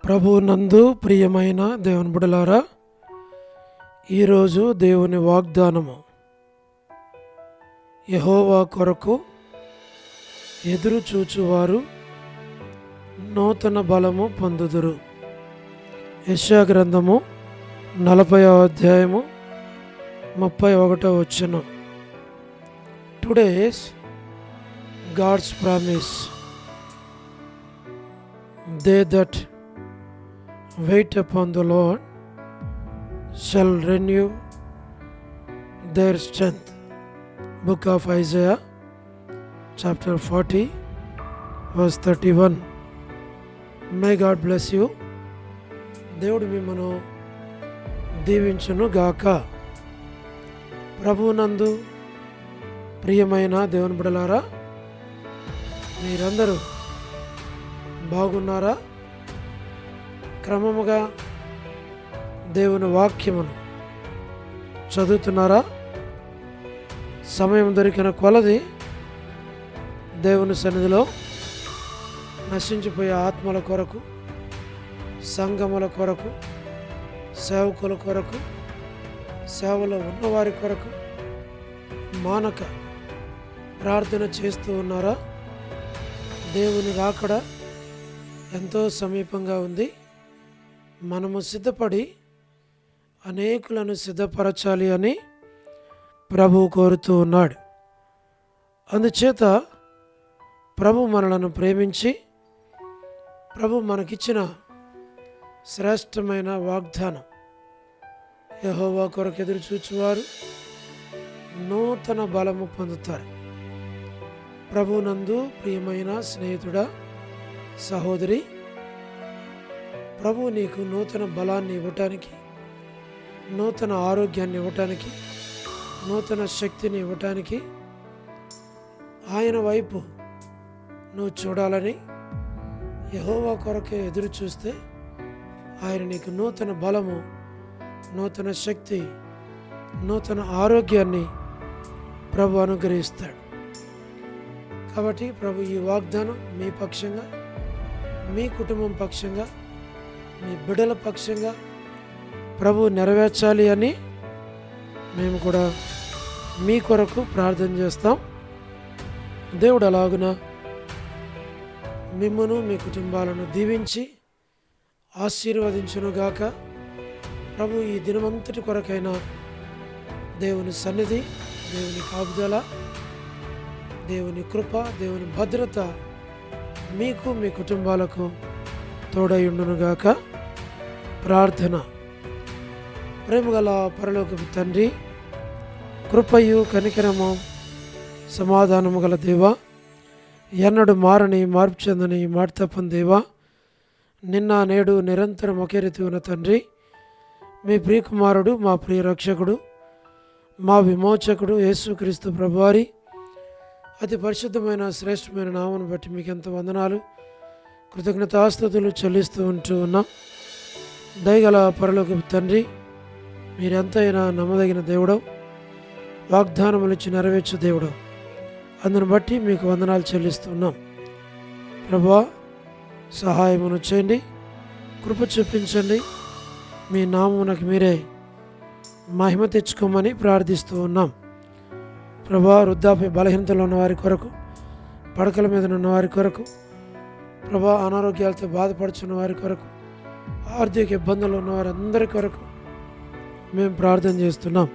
ప్రభువునందు ప్రియమైన దేవుని బిడ్డలారా, ఈరోజు దేవుని వాగ్దానము. యెహోవా కొరకు ఎదురు చూచువారు నూతన బలము పొందుదురు. యెషయా గ్రంథము 40వ అధ్యాయము 31వ వచనం. Today's God's promise, they that wait upon the Lord shall renew their strength. Book of Isaiah chapter 40 verse 31. May God bless you. దేవుడు మిమ్మను దీవించును గాక. ప్రభువునందు ప్రియమైన దేవుని బిడ్డలారా, మీరందరూ బాగున్నారా? క్రమముగా దేవుని వాక్యమును చదువుతున్నారా? సమయం దొరికిన కొలది దేవుని సన్నిధిలో నశించిపోయే ఆత్మల కొరకు, సంఘముల కొరకు, సేవకుల కొరకు, సేవలో ఉన్నవారి కొరకు మానక ప్రార్థన చేస్తూ ఉన్నారా? దేవుని రాకడ ఎంతో సమీపంగా ఉంది. మనము సిద్ధపడి అనేకులను సిద్ధపరచాలి అని ప్రభువు కోరుతూ ఉన్నాడు. అందుచేత ప్రభు మనలను ప్రేమించి ప్రభు మనకిచ్చిన శ్రేష్టమైన వాగ్దానం, యెహోవా కొరకు ఎదురు చూచువారు నూతన బలము పొందుతారు. ప్రభునందు ప్రియమైన స్నేహితుడా, సహోదరి, ప్రభు నీకు నూతన బలాన్ని ఇవ్వటానికి, నూతన ఆరోగ్యాన్ని ఇవ్వటానికి, నూతన శక్తిని ఇవ్వటానికి ఆయన వైపు నువ్వు చూడాలని, యెహోవా కొరకే ఎదురు చూస్తే ఆయన నీకు నూతన బలము, నూతన శక్తి, నూతన ఆరోగ్యాన్ని ప్రభు అనుగ్రహిస్తాడు. కాబట్టి ప్రభు ఈ వాగ్దానం మీ పక్షంగా, మీ కుటుంబం పక్షంగా, మీ బిడ్డల పక్షంగా ప్రభు నెరవేర్చాలి అని మేము కూడా మీ కొరకు ప్రార్థన చేస్తాం. దేవుడు అలాగున మిమ్మును మీ కుటుంబాలను దీవించి ఆశీర్వదించునుగాక. ప్రభు ఈ దినమంతటి కొరకైనా దేవుని సన్నిధి, దేవుని కాపుదల, దేవుని కృప, దేవుని భద్రత మీకు, మీ కుటుంబాలకు తోడయుండునుగాక. ప్రార్థన. ప్రేమగల పరలోకపు తండ్రి, కృపయు కనికరము సమాధానము గల దేవా, ఎన్నడు మారని మార్పు చెందని మాట తప్పని దేవా, నిన్న నేడు నిరంతరం ఒకే రీతి ఉన్న తండ్రి, మీ ప్రియకుమారుడు, మా ప్రియ రక్షకుడు, మా విమోచకుడు యేసుక్రీస్తు ప్రభువారి అతి పరిశుద్ధమైన శ్రేష్టమైన నామను బట్టి మీకు ఎంత వందనాలు, కృతజ్ఞతాస్తుతులు చెల్లిస్తూ ఉంటూ ఉన్నాం. దయగల పరలోకపు తండ్రి, మీరెంతైనా నమ్మదగిన దేవుడవు, వాగ్దానములు ఇచ్చి నెరవేర్చు దేవుడు. అందును బట్టి మీకు వందనాలు చెల్లిస్తున్నాం. ప్రభువా, సహాయమును చేయండి, కృప చూపించండి, మీ నామమునకు మీరే మహిమ తెచ్చుకోమని ప్రార్థిస్తూ ఉన్నాం. ప్రభా, వృద్ధాప్య బలహీనతలో ఉన్న వారి కొరకు, పడకల మీద ఉన్న వారి కొరకు, ప్రభా, అనారోగ్యాలతో బాధపడుచున్న వారి కొరకు, ఆర్థిక ఇబ్బందులు ఉన్న వారందరి కొరకు మేము ప్రార్థన చేస్తున్నాం.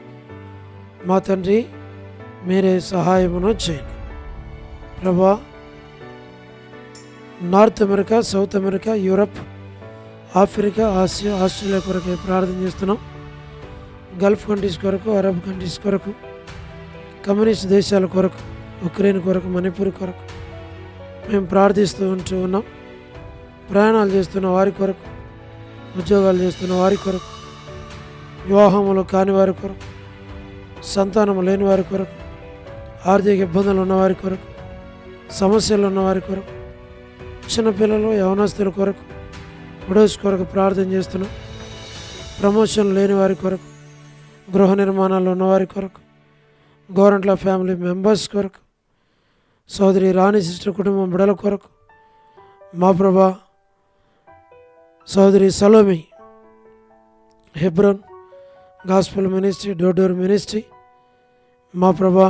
మా తండ్రి, మీరే సహాయమును చేయండి. ప్రభా, north America, south America, Europe, Africa, Asia, Australia కొరకు ప్రార్థన చేస్తున్నాం. గల్ఫ్ కంట్రీస్ కొరకు, అరబ్ కంట్రీస్ కొరకు, కమ్యూనిస్ట్ దేశాల కొరకు, ఉక్రెయిన్ కొరకు, మణిపూర్ కొరకు మేము ప్రార్థిస్తూ ఉంటూ ఉన్నాం. ప్రయాణాలు చేస్తున్న వారి కొరకు, ఉద్యోగాలు చేస్తున్న వారి కొరకు, వివాహములు కాని వారి కొరకు, సంతానము లేని వారి కొరకు, ఆర్థిక ఇబ్బందులు ఉన్నవారి కొరకు, సమస్యలు ఉన్నవారి కొరకు, చిన్నపిల్లలు, యవనస్తుల కొరకు, విడోస్ కొరకు ప్రార్థన చేస్తున్నాం. ప్రమోషన్ లేని వారి కొరకు, గృహ నిర్మాణాలు ఉన్నవారి కొరకు, గవర్నమెంట్ల ఫ్యామిలీ మెంబర్స్ కొరకు, సోదరి రాణి సిస్టర్ కుటుంబం బిడల కొరకు, మా ప్రభా సోదరి Salomi, Hebron gospel ministry, door ministry, మా ప్రభా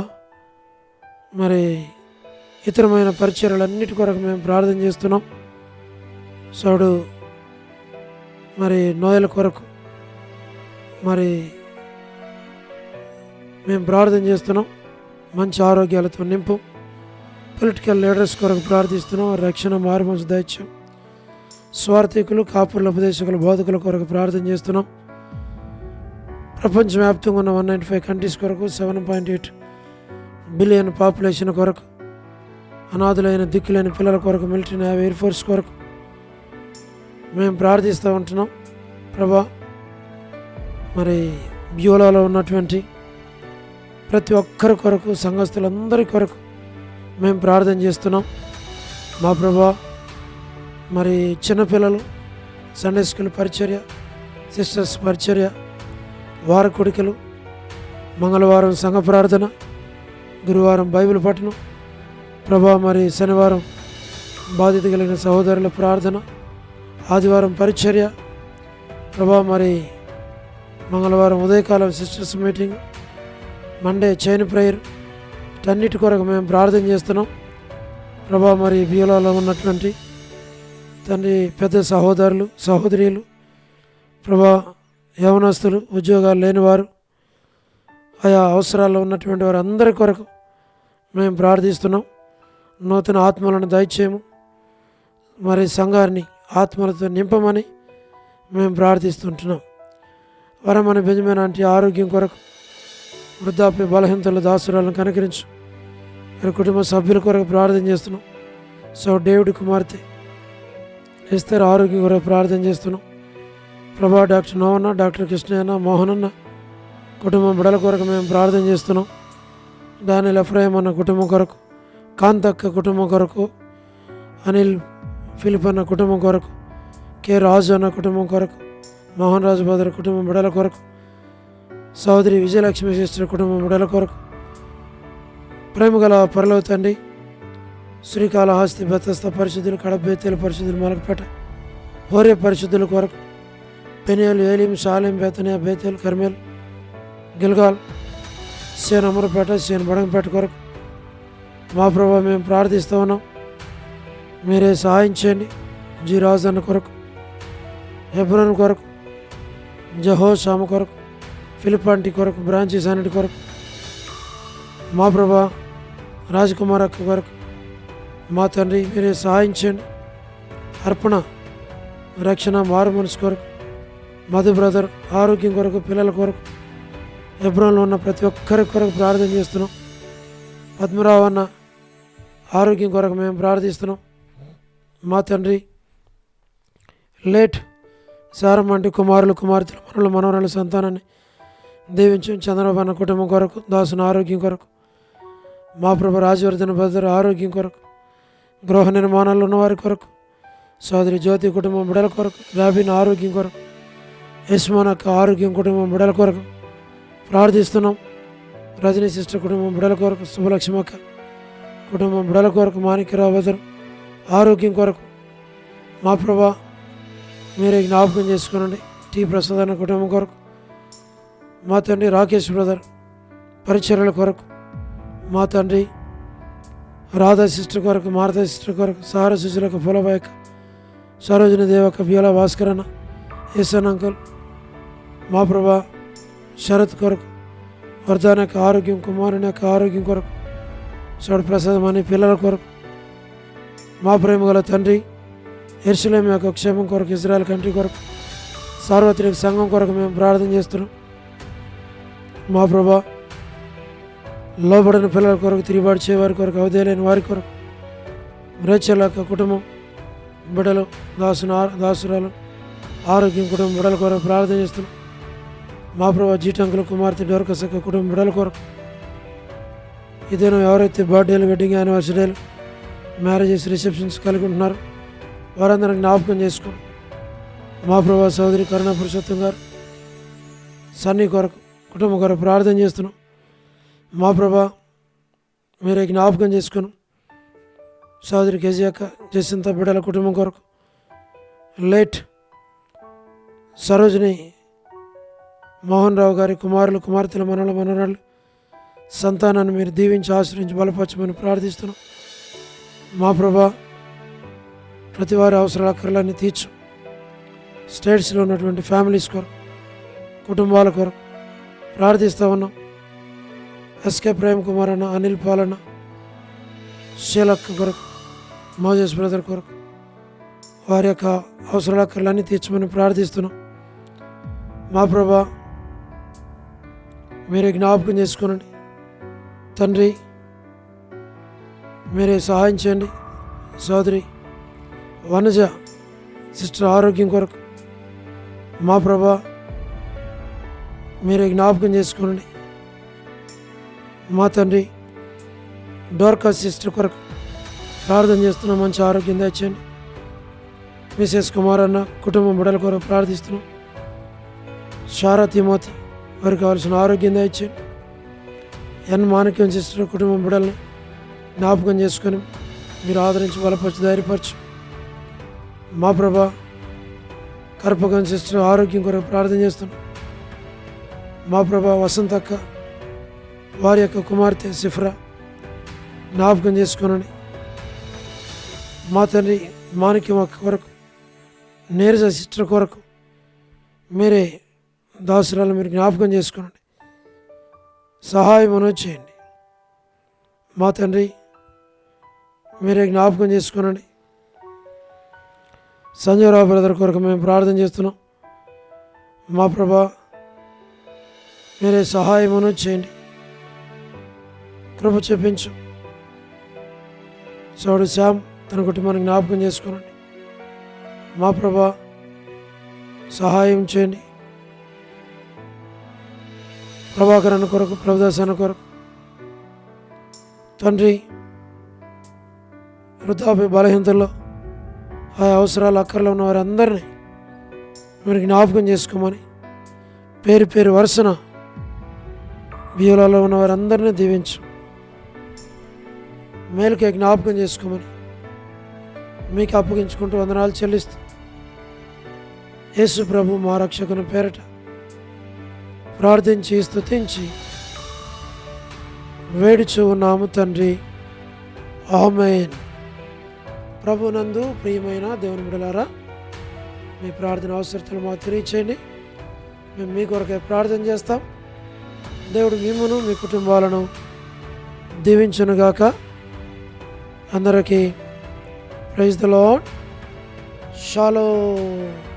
మరి ఇతరమైన పరిచర్యలన్నిటి కొరకు మేము ప్రార్థన చేస్తున్నాం. సోడు మరి నోయల కొరకు మరి మేము ప్రార్థన చేస్తున్నాం. మంచి ఆరోగ్యాలతో నింపు. పొలిటికల్ లీడర్స్ కొరకు ప్రార్థిస్తున్నాం. రక్షణ, మారుమనసు దైత్యం, స్వార్థికులు, కాపురుల, ఉపదేశకులు, బోధకుల కొరకు ప్రార్థన చేస్తున్నాం. ప్రపంచవ్యాప్తంగా ఉన్న 195 కంట్రీస్ కొరకు, 7.8 బిలియన్ పాపులేషన్ కొరకు, అనాథులైన దిక్కులేని పిల్లల కొరకు, మిలిటరీ, నేవీ, ఎయిర్ ఫోర్స్ కొరకు మేము ప్రార్థిస్తూ ఉంటున్నాం. ప్రభా మరి బ్యూలాలో ఉన్నటువంటి ప్రతి ఒక్కరి కొరకు, సంఘస్థులందరి కొరకు మేము ప్రార్థన చేస్తున్నాం. మా ప్రభా మరి చిన్నపిల్లలు, సండే స్కూల్ పరిచర్య, సిస్టర్స్ పరిచర్య, వార కొడికలు, మంగళవారం సంఘ ప్రార్థన, గురువారం బైబిల్ పఠనం, ప్రభా మరి శనివారం బాధిత కలిగిన సహోదరుల ప్రార్థన, ఆదివారం పరిచర్య, ప్రభా మరి మంగళవారం ఉదయకాలం sisters meeting, Monday chain prayer, వీటన్నిటి కొరకు మేము ప్రార్థన చేస్తున్నాం. ప్రభా మరి బియోలాలో ఉన్నటువంటి తండ్రి పెద్ద సహోదరులు, సహోదరీలు, ప్రభా యవనస్తులు, ఉద్యోగాలు లేనివారు, ఆయా అవసరాల్లో ఉన్నటువంటి వారు అందరి కొరకు మేము ప్రార్థిస్తున్నాం. నూతన ఆత్మలను దయచేయము, మరి సంఘాన్ని ఆత్మలతో నింపమని మేము ప్రార్థిస్తుంటున్నాం. వరమని బెంజమిన్ ఆంటీ ఆరోగ్యం కొరకు, వృద్ధాప్య బలహీనతల దాసురాలను కనుకరించు. మరి కుటుంబ సభ్యుల కొరకు ప్రార్థన చేస్తున్నాం. సో డేవిడ్ కుమార్తె ఎస్తర్ ఆరోగ్యం కొరకు ప్రార్థన చేస్తున్నాం. ప్రభా డాక్టర్ నోవన్న, డాక్టర్ కృష్ణయ్యన్న, మోహనన్న కుటుంబం బిడల కొరకు మేము ప్రార్థన చేస్తున్నాం. డానియల్ ఎఫ్రాయిం అన్న కుటుంబం కొరకు, కాంతక్క కుటుంబం కొరకు, అనిల్ ఫిలిప్ అన్న కుటుంబం కొరకు, కె రాజు అన్న కుటుంబం కొరకు, మోహన్ రాజు బదర్ కుటుంబం బిడల కొరకు, సోదరి విజయలక్ష్మి సిస్టర్ కుటుంబం బిడల కొరకు, ప్రేమగల పరలోక తండ్రి శ్రీకాళహస్తి, బెతస్త పరిశుద్ధులు, కడప బేతేలు పరిశుద్ధులు, మలకపేట హోరే పరిశుద్ధుల కొరకు, పెనియలు, ఏలిం, షాలిం, బేతనియా, బేతేలు, కర్మేల్, గిల్గాల్, సేన్ అమరపేట, సేన్ బడంగపేట కొరకు మా ప్రభావ మేము ప్రార్థిస్తూ ఉన్నాం. మీరే సహాయం చేయండి. జి రాజన్న కొరకు, హెబ్రోన్ కొరకు, జహోషామ కొరకు, ఫిలిపాంటి కొరకు, బ్రాంచెస్ అన్నిటి కొరకు, మా ప్రభా రాజకుమార్ అక్క కొరకు మా తండ్రి మీరే సహాయం చేయండి. అర్పణ, రక్షణ, మారు మనసు కొరకు, మధు బ్రదర్ ఆరోగ్యం కొరకు, పిల్లల కొరకు, హెబ్రోన్లో ఉన్న ప్రతి ఒక్కరి కొరకు ప్రార్థన చేస్తున్నాం. పద్మరావు అన్న ఆరోగ్యం కొరకు మేము ప్రార్థిస్తున్నాం. మా తండ్రి లేట్ సారమ్మంటి కుమారులు, కుమార్తెలు, మనలు, మనవరాల సంతానాన్ని దీవించు. చంద్రబాబు అన్న కుటుంబం కొరకు, దాసుని ఆరోగ్యం కొరకు, మా ప్రభు రాజవర్ధన భద్ర ఆరోగ్యం కొరకు, గృహ నిర్మాణాలు ఉన్నవారి కొరకు, సోదరి జ్యోతి కుటుంబం బిడల కొరకు, రాబిన్ ఆరోగ్యం కొరకు, యశ్మాన్ అక్క ఆరోగ్యం కుటుంబం బిడల కొరకు ప్రార్థిస్తున్నాం. రజనీ సిస్టర్ కుటుంబం బిడల కొరకు, శుభలక్ష్మి అక్క కుటుంబం బిడల కొరకు, మాణిక్యరావు భద్రం ఆరోగ్యం కొరకు మా ప్రభా మీరే జ్ఞాపకం చేసుకునండి. టీ ప్రసాద్ అన్న కుటుంబం కొరకు, మా తండ్రి రాకేష్ బ్రదర్ పరిచర్యల కొరకు, మా తండ్రి రాధా సిస్టర్ కొరకు, మారదా సిస్టర్ కొరకు, సార సుశీలక, ఫులబాయక, సరోజిని దేవక, బియోల భాస్కర్ అన్న, ఎస్ఎన్ అంకుల్, మా ప్రభా శరత్ కొరకు, వర్ధన యొక్క ఆరోగ్యం, కుమారుని యొక్క ఆరోగ్యం కొరకు, సోడు ప్రసాదం అని పిల్లల కొరకు, మా ప్రేమ గల తండ్రి యెరూషలేము యొక్క క్షేమం కొరకు, ఇజ్రాయెల్ కంట్రీ కొరకు, సార్వత్రిక సంఘం కొరకు మేము ప్రార్థన చేస్తున్నాం. మా ప్రభా లోబడిన పిల్లల కొరకు, తిరిగిబాటు చేయవారి కొరకు, అవధేయలేని వారి కొరకు, రేచల్ యొక్క కుటుంబం బిడలు, దాసురాలు ఆరోగ్యం కుటుంబం బిడల కొరకు ప్రార్థన చేస్తున్నాం. మా ప్రభా జీటంకుల కుమార్తె డోర్కస్ యొక్క కుటుంబం బిడల కొరకు, ఇదేనో ఎవరైతే బర్త్డేలు, వెడ్డింగ్ యానివర్సరీలు, మ్యారేజెస్, రిసెప్షన్స్ కలిగి ఉంటున్నారో వారందరిని జ్ఞాపకం చేసుకోండి. మా ప్రభా సోదరి కరుణ పురుషోత్తం గారు సన్నీ కొరకు, కుటుంబం కొరకు ప్రార్థన చేస్తున్నాం. మా ప్రభా మీరే జ్ఞాపకం చేసుకున్నాం. సోదరి కేజీ అక్క, జసింత బిడ్డల కుటుంబం కొరకు, లేట్ సరోజిని మోహన్ రావు గారి కుమారులు, కుమార్తెల, మనవరాళ్ళు సంతానాన్ని మీరు దీవించి ఆశ్రయించి బలపరచమని ప్రార్థిస్తున్నాం. మా ప్రభా, ప్రతి వారి అవసరాల అక్కర్లన్నీ తీర్చు. స్టేట్స్లో ఉన్నటువంటి ఫ్యామిలీస్ కొరకు, కుటుంబాల కొరకు ప్రార్థిస్తూ ఉన్నాం. ఎస్కే ప్రేమ్ కుమార్ అన్న, అనిల్ పాలన్న, షీలక్క కొరకు, మోజెస్ బ్రదర్ కొరకు వారి యొక్క అవసరాల అక్కర్లన్నీ తీర్చమని ప్రార్థిస్తున్నాం. మా ప్రభా, మీరే జ్ఞాపకం చేసుకోనండి తండ్రి. మీరే సహాయం చేయండి. సోదరి వనజ సిస్టర్ ఆరోగ్యం కొరకు మా ప్రభా మీరే జ్ఞాపకం చేసుకోండి. మా తండ్రి డోర్కా సిస్టర్ కొరకు ప్రార్థన చేస్తున్నాం. మంచి ఆరోగ్యం దయచేయండి. మిసెస్ కుమార్ అన్న కుటుంబం బిడ్డల కొరకు ప్రార్థిస్తున్నాం. షారా తిమోతి వారికి కావాల్సిన ఆరోగ్యం దయచేయండి. ఎన్ మాణిక్యం సిస్టర్ కుటుంబం బిడ్డలను జ్ఞాపకం చేసుకొని మీరు ఆదరించి బలపరచు, ధైర్యపరచు. మా ప్రభా, కర్పగం సిస్టర్ ఆరోగ్యం కొరకు ప్రార్థన చేస్తున్నాం. మా ప్రభా, వసంతక్క వారి యొక్క కుమార్తె సిఫ్రా జ్ఞాపకం చేసుకోనండి. మా తండ్రి మాణిక్యం అక్క కొరకు, నీరజ సిస్టర్ కొరకు మీరే దాసురాలు మీరు జ్ఞాపకం చేసుకోనండి. సహాయం అనేది చేయండి. మా తండ్రి మీరే జ్ఞాపకం చేసుకోనండి. సంజయరావు బ్రదర్ కొరకు మేము ప్రార్థన చేస్తున్నాం. మా ప్రభా, మీరే సహాయం అనేది చేయండి. కృప చూపించు. సోడు శ్యామ్ తన కుటుంబాన్ని జ్ఞాపకం చేసుకోనండి. మా ప్రభా, సహాయం చేయండి. ప్రభాకర్ అన్న కొరకు, ప్రభుదాస్ అన్న కొరకు తండ్రి, వృద్ధాప్య బలహీనతల్లో ఆ అవసరాలు అక్కర్లో ఉన్న వారందరినీ మీరు జ్ఞాపకం చేసుకోమని పేరు పేరు వరుసన బియ్యలలో ఉన్న వారందరినీ దీవించు. మేలుకే జ్ఞాపకం చేసుకోమని మీకు అప్పగించుకుంటూ వందనాలు చెల్లిస్తూ యేసు ప్రభు మా రక్షకుని పేరట ప్రార్థించి స్తుతించి వేడుచు ఉన్నాము తండ్రి. ఆమేన్. ప్రభునందు ప్రియమైన దేవుని బిడ్డలారా, మీ ప్రార్థన అవసరతలు మాకు తెలియచేయండి. మేము మీ కొరకే ప్రార్థన చేస్తాం. దేవుడు మిమ్మును మీ కుటుంబాలను దీవించునుగాక. అందరికీ ప్రైజ్ ది లార్డ్. షాలోమ్.